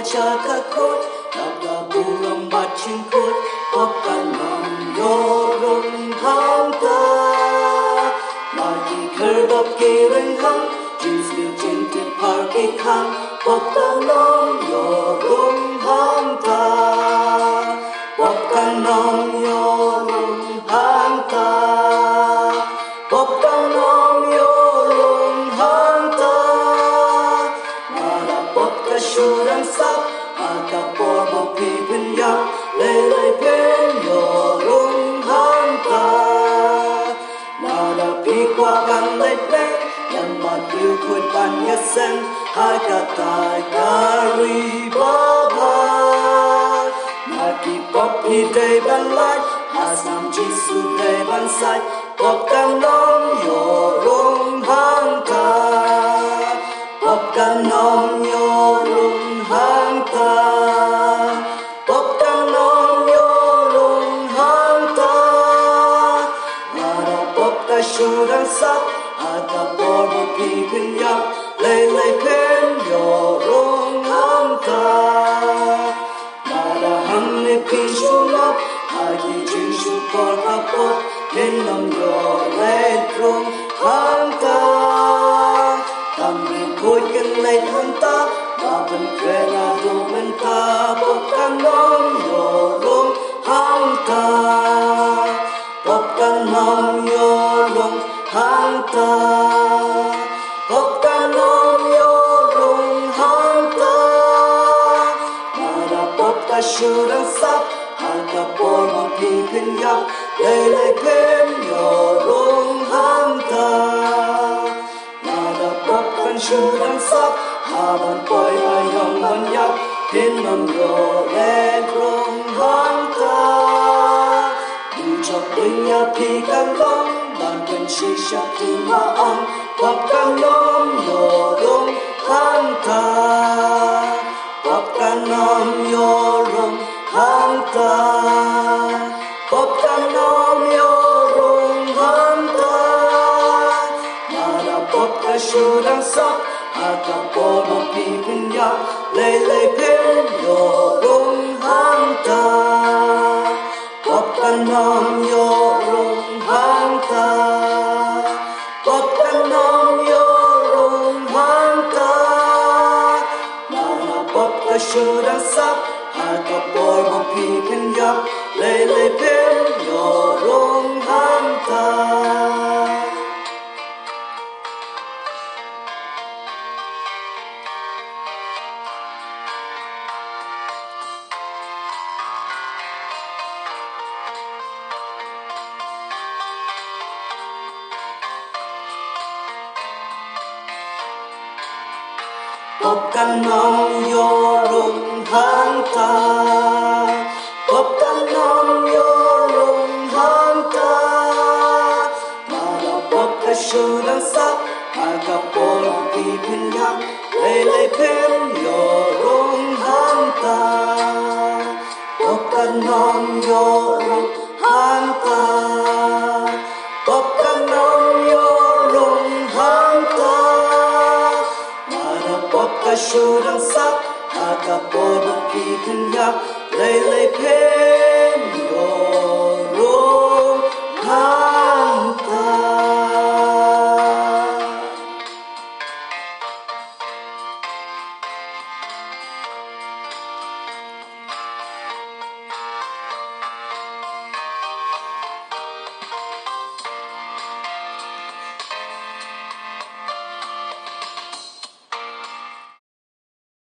Chakakot, Nagabulong Batchingkot, Pakanang Yorong Hangta, Marki Kerdop Kirin Hang, Jinsli Jinti Parki Kang, Pakanang Yorong Hangta, Pakanang Yorong Hangta, Pakanang Yorong Hangta, Marapot Kasyurang Sap, Porbo pipin yak, lelay pen yorong hangta. Nada pikwa kan lay pen, yan madil kuit pan yesen, hai katai kari babay. Naki pop hi day ban light, asam jisu day ban sai, pop kan nom yorong hangta, pop kan nom yorong hangta. Shurang sap, aga porbo pipin yak, lelay pen yorong hangta. Marahang ne pinsulap, hagi jinsu por kapot, minam yorong trong hangta. Tambi koi ken lay hangta, baban krena dumenta, pokan nom yorong hangta. Pokan nom yorong hangta, pokan nom yorong hangta. Marapot kasyurang sap, harga porbo pipin yak, lelay pen yorong hangta. Marapot kasyurang sap, haban poy ayong manyak, pinam yorong hangta. Dunya pikan long, banten shisha timaang, papkan nom yorong hangta, papkan nom yorong hangta, papkan nom yorong hangta. Marapot kasyurang sak, akaporbo pipin yak, lelay pen yorong hangta. Popkan nom yorong hangta, popkan nom yorong hangta. Marapot kasyurang sak, harga porbo pipin yak, lelay pen yorong hangta. Popkan nom yorong hangta, popkan nom yorong hangta. Marapot kasyurang sak, harga porbo pipin yak, lelay pen yorong hangta. Popkan nom yorong hangta, popkan nom yorong hangta. Kasyurang sak, aga porbo pipin yak, lelay pen